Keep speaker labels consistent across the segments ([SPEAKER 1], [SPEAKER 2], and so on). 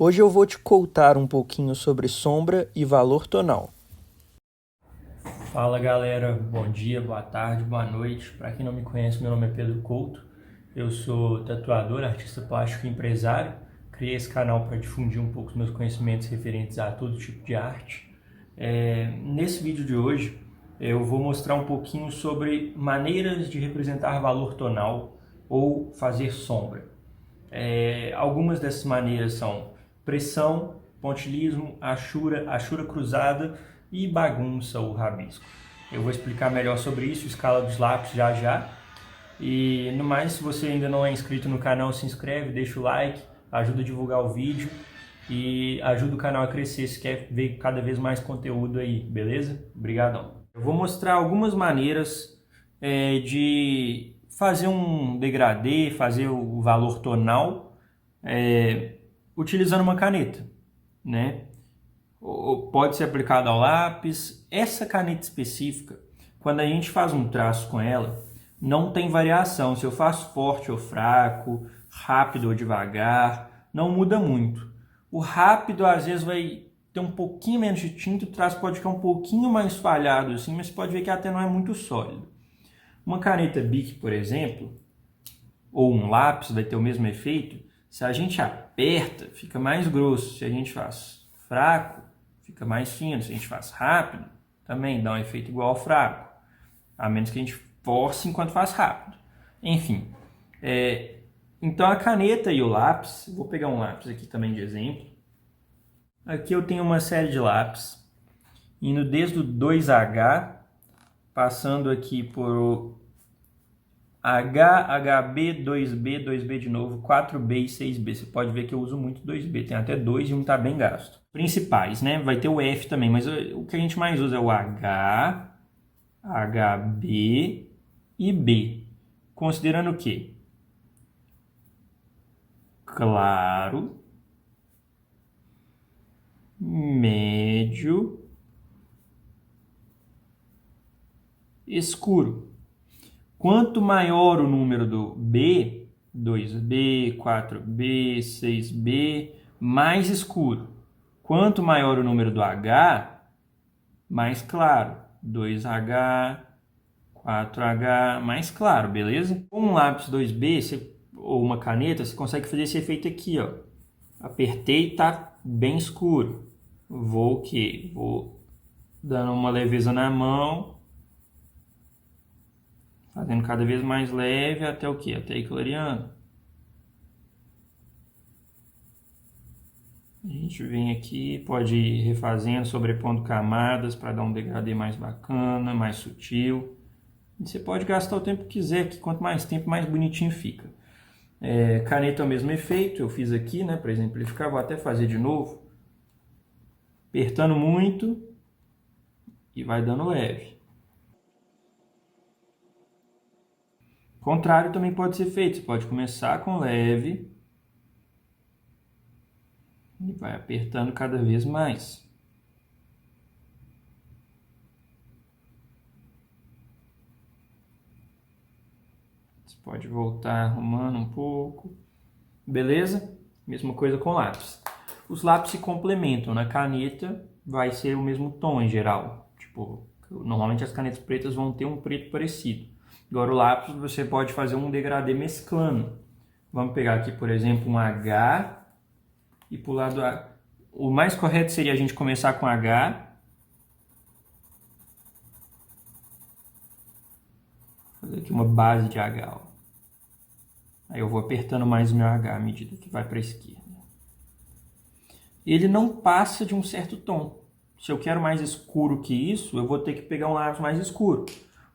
[SPEAKER 1] Hoje eu vou te contar um pouquinho sobre sombra e valor tonal.
[SPEAKER 2] Fala galera, bom dia, boa tarde, boa noite. Para quem não me conhece, meu nome é Pedro Couto. Eu sou tatuador, artista plástico e empresário. Criei esse canal para difundir um pouco os meus conhecimentos referentes a todo tipo de arte. Nesse vídeo de hoje eu vou mostrar um pouquinho sobre maneiras de representar valor tonal ou fazer sombra. Algumas dessas maneiras são pressão, pontilhismo, achura cruzada e bagunça ou rabisco. Eu vou explicar melhor sobre isso, escala dos lápis já já. E no mais, se você ainda não é inscrito no canal, se inscreve, deixa o like, ajuda a divulgar o vídeo e ajuda o canal a crescer se quer ver cada vez mais conteúdo aí, beleza? Obrigadão. Eu vou mostrar algumas maneiras de fazer um degradê, fazer o valor tonal utilizando uma caneta, né? Ou pode ser aplicado ao lápis. Essa caneta específica, quando a gente faz um traço com ela, não tem variação. Se eu faço forte ou fraco, rápido ou devagar, não muda muito. O rápido às vezes vai ter um pouquinho menos de tinta, o traço pode ficar um pouquinho mais falhado assim, mas você pode ver que até não é muito sólido. Uma caneta Bic, por exemplo, ou um lápis vai ter o mesmo efeito. Se a gente aperta, fica mais grosso. Se a gente faz fraco, fica mais fino. Se a gente faz rápido, também dá um efeito igual ao fraco. A menos que a gente force enquanto faz rápido. Enfim. Então a caneta e o lápis, vou pegar um lápis aqui também de exemplo. Aqui eu tenho uma série de lápis, indo desde o 2H, passando aqui por H, HB, 2B, 2B de novo, 4B e 6B. Você pode ver que eu uso muito 2B, tem até 2 e um tá bem gasto. Principais, né? Vai ter o F também, mas o que a gente mais usa é o H, HB e B. Considerando o quê? Claro, médio, escuro. Quanto maior o número do B, 2B, 4B, 6B, mais escuro. Quanto maior o número do H, mais claro. 2H, 4H, mais claro, beleza? Com um lápis 2B ou uma caneta, você consegue fazer esse efeito aqui, ó. Apertei, tá bem escuro. Vou o quê? Vou dando uma leveza na mão, fazendo cada vez mais leve até o quê? Até ir clareando. A gente vem aqui, pode ir refazendo, sobrepondo camadas para dar um degradê mais bacana, mais sutil. E você pode gastar o tempo que quiser, que quanto mais tempo, mais bonitinho fica. Caneta é o mesmo efeito, eu fiz aqui, né, para exemplificar, vou até fazer de novo. Apertando muito e vai dando leve. O contrário também pode ser feito, você pode começar com leve e vai apertando cada vez mais. Você pode voltar arrumando um pouco. Beleza? Mesma coisa com lápis. Os lápis se complementam. Na caneta vai ser o mesmo tom em geral. Tipo, normalmente as canetas pretas vão ter um preto parecido. Agora o lápis você pode fazer um degradê mesclando. Vamos pegar aqui, por exemplo, um H e pular do A. O mais correto seria a gente começar com H. Fazer aqui uma base de H. Ó. Aí eu vou apertando mais o meu H à medida que vai para a esquerda. Ele não passa de um certo tom. Se eu quero mais escuro que isso, eu vou ter que pegar um lápis mais escuro.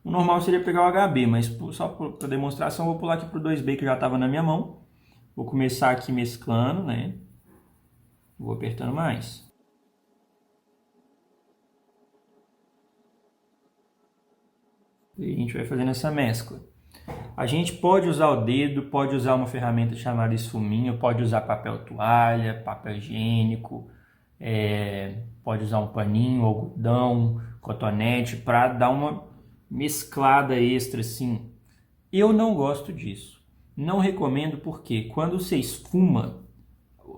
[SPEAKER 2] O normal seria pegar o HB, mas só para demonstração eu vou pular aqui para o 2B que já estava na minha mão. Vou começar aqui mesclando, né? Vou apertando mais. E a gente vai fazendo essa mescla. A gente pode usar o dedo, pode usar uma ferramenta chamada esfuminho, pode usar papel toalha, papel higiênico, pode usar um paninho, algodão, cotonete para dar uma mesclada extra assim. Eu não gosto disso. Não recomendo porque quando você esfuma,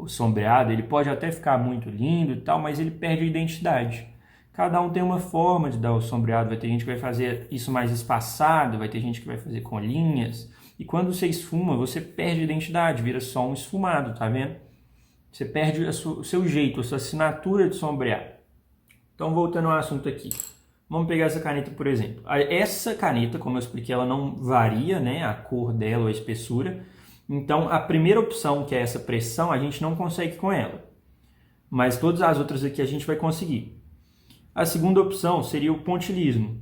[SPEAKER 2] sombreado, ele pode até ficar muito lindo e tal, mas ele perde a identidade. Cada um tem uma forma de dar o sombreado, vai ter gente que vai fazer isso mais espaçado, vai ter gente que vai fazer com linhas. E quando você esfuma, você perde a identidade, vira só um esfumado, tá vendo? Você perde o seu jeito, a sua assinatura de sombrear. Então, voltando ao assunto aqui. Vamos pegar essa caneta, por exemplo. Essa caneta, como eu expliquei, ela não varia, né, a cor dela ou a espessura. Então, a primeira opção, que é essa pressão, a gente não consegue com ela. Mas todas as outras aqui a gente vai conseguir. A segunda opção seria o pontilhismo.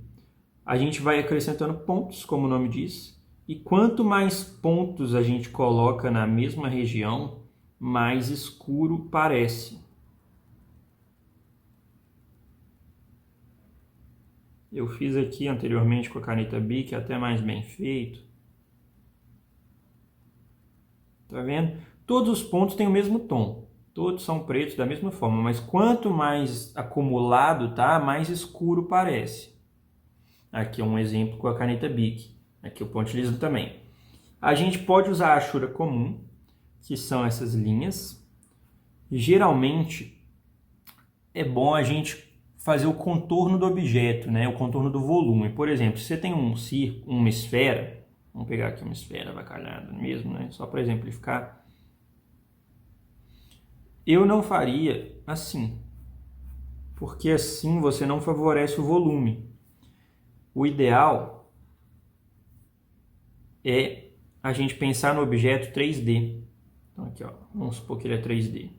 [SPEAKER 2] A gente vai acrescentando pontos, como o nome diz. E quanto mais pontos a gente coloca na mesma região, mais escuro parece. Eu fiz aqui anteriormente com a caneta Bic, até mais bem feito. Tá vendo? Todos os pontos têm o mesmo tom. Todos são pretos da mesma forma, mas quanto mais acumulado tá, mais escuro parece. Aqui é um exemplo com a caneta Bic. Aqui o pontilhismo também. A gente pode usar a achura comum, que são essas linhas. Geralmente é bom a gente fazer o contorno do objeto, né? O contorno do volume. Por exemplo, se você tem um círculo, uma esfera, vamos pegar aqui uma esfera avacalhada mesmo, né? Só para exemplificar. Eu não faria assim, porque assim você não favorece o volume. O ideal é a gente pensar no objeto 3D. Então aqui, ó, vamos supor que ele é 3D.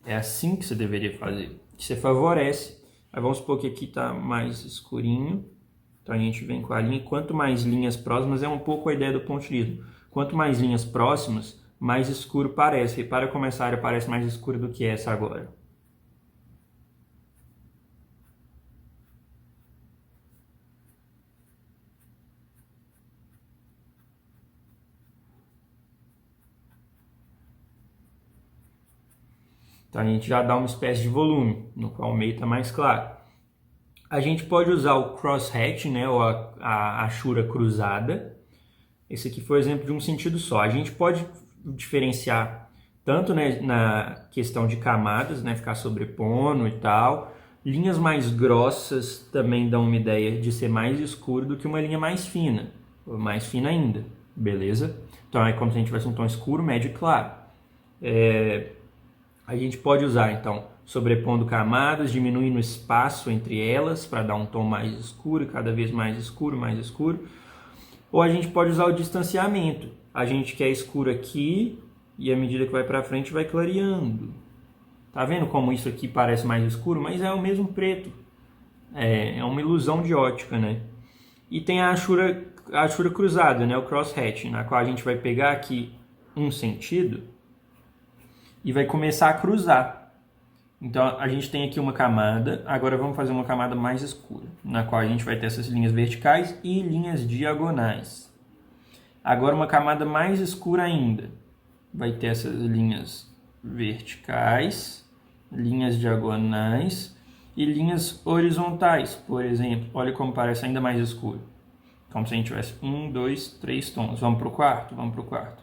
[SPEAKER 2] É assim que você deveria fazer. Você favorece. Aí vamos supor que aqui está mais escurinho. Então a gente vem com a linha. Quanto mais linhas próximas, é um pouco a ideia do pontilhismo. Quanto mais linhas próximas, mais escuro parece. Repara como essa área parece mais escura do que essa agora. Então a gente já dá uma espécie de volume, no qual o meio está mais claro. A gente pode usar o crosshatch, né, ou a achura cruzada. Esse aqui foi o exemplo de um sentido só. A gente pode diferenciar tanto, né, na questão de camadas, né, ficar sobrepondo e tal. Linhas mais grossas também dão uma ideia de ser mais escuro do que uma linha mais fina, ou mais fina ainda, beleza? Então é como se a gente tivesse um tom escuro, médio e claro. A gente pode usar, então, sobrepondo camadas, diminuindo o espaço entre elas para dar um tom mais escuro, cada vez mais escuro, mais escuro. Ou a gente pode usar o distanciamento. A gente quer escuro aqui e à medida que vai para frente vai clareando. Tá vendo como isso aqui parece mais escuro? Mas é o mesmo preto. É uma ilusão de ótica, né? E tem a achura cruzada, né? O crosshatch, na qual a gente vai pegar aqui um sentido e vai começar a cruzar. Então a gente tem aqui uma camada, agora vamos fazer uma camada mais escura, na qual a gente vai ter essas linhas verticais e linhas diagonais. Agora uma camada mais escura ainda, vai ter essas linhas verticais, linhas diagonais e linhas horizontais, por exemplo. Olha como parece ainda mais escuro. Como se a gente tivesse 1, 2, 3 tons. Vamos para o quarto? Vamos para o quarto.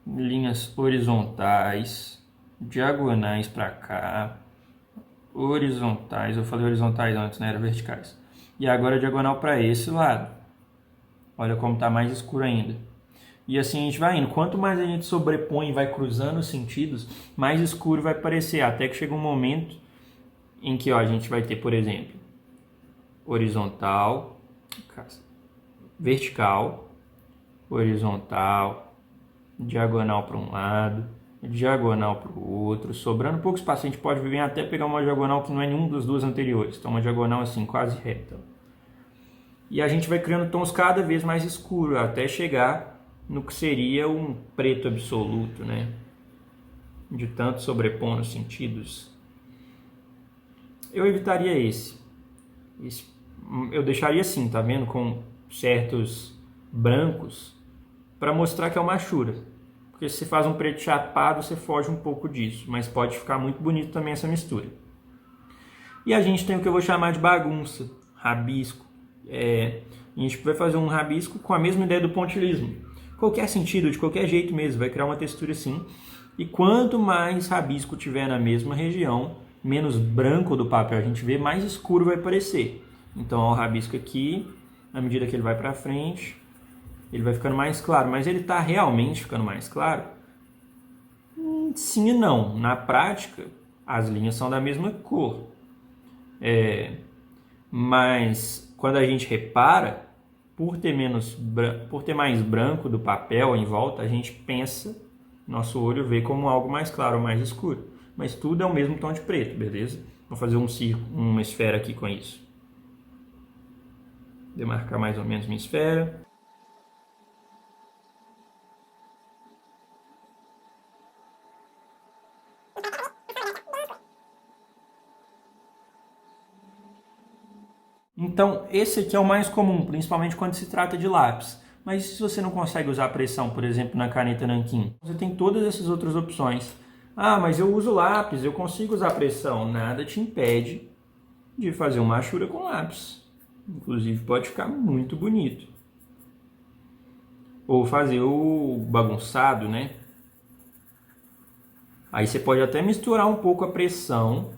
[SPEAKER 2] Linhas horizontais, diagonais para cá, horizontais, eu falei horizontais antes, né? Era verticais. E agora diagonal para esse lado. Olha como está mais escuro ainda. E assim a gente vai indo. Quanto mais a gente sobrepõe e vai cruzando os sentidos, mais escuro vai parecer. Até que chega um momento em que, ó, a gente vai ter, por exemplo, horizontal, vertical, horizontal, diagonal para um lado, diagonal para o outro, sobrando pouco espaço. A gente pode vir até pegar uma diagonal que não é nenhum das duas anteriores, então uma diagonal assim, quase reta. E a gente vai criando tons cada vez mais escuros, até chegar no que seria um preto absoluto, né? De tanto sobrepondo os sentidos. Eu evitaria esse. Eu deixaria assim, tá vendo? Com certos brancos, para mostrar que é uma achura. Porque se você faz um preto chapado, você foge um pouco disso. Mas pode ficar muito bonito também essa mistura. E a gente tem o que eu vou chamar de bagunça, rabisco. A gente vai fazer um rabisco com a mesma ideia do pontilhismo. qualquer sentido, de qualquer jeito mesmo, vai criar uma textura assim. E quanto mais rabisco tiver na mesma região, menos branco do papel a gente vê, mais escuro vai parecer. Então, ó, o rabisco aqui, à medida que ele vai para frente, ele vai ficando mais claro. Mas ele está realmente ficando mais claro? Sim e não. Na prática, as linhas são da mesma cor. Mas quando a gente repara, por ter mais branco do papel em volta, a gente pensa, nosso olho vê como algo mais claro ou mais escuro. Mas tudo é o mesmo tom de preto, beleza? Vou fazer um círculo, uma esfera aqui com isso. Demarcar mais ou menos minha esfera. Então, esse aqui é o mais comum, principalmente quando se trata de lápis. Mas se você não consegue usar pressão, por exemplo, na caneta nanquim, você tem todas essas outras opções. Ah, mas eu uso lápis, eu consigo usar pressão. Nada te impede de fazer uma achura com lápis. Inclusive, pode ficar muito bonito. Ou fazer o bagunçado, né? Aí você pode até misturar um pouco a pressão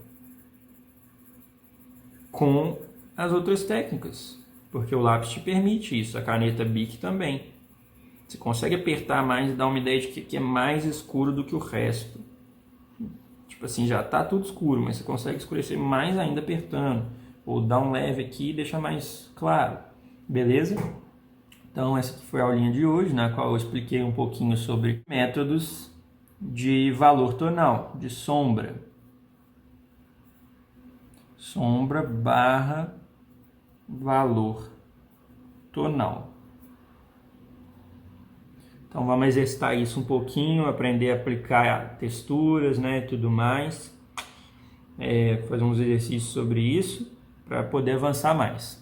[SPEAKER 2] com as outras técnicas, porque o lápis te permite isso, a caneta Bic também. Você consegue apertar mais e dar uma ideia de que é mais escuro do que o resto. Tipo assim, já está tudo escuro, mas você consegue escurecer mais ainda apertando. Ou dar um leve aqui e deixar mais claro. Beleza? Então essa aqui foi a aulinha de hoje, na qual eu expliquei um pouquinho sobre métodos de valor tonal, de sombra. Sombra barra valor tonal. Então vamos exercitar isso um pouquinho, aprender a aplicar texturas, né, tudo mais. Fazer uns exercícios sobre isso para poder avançar mais.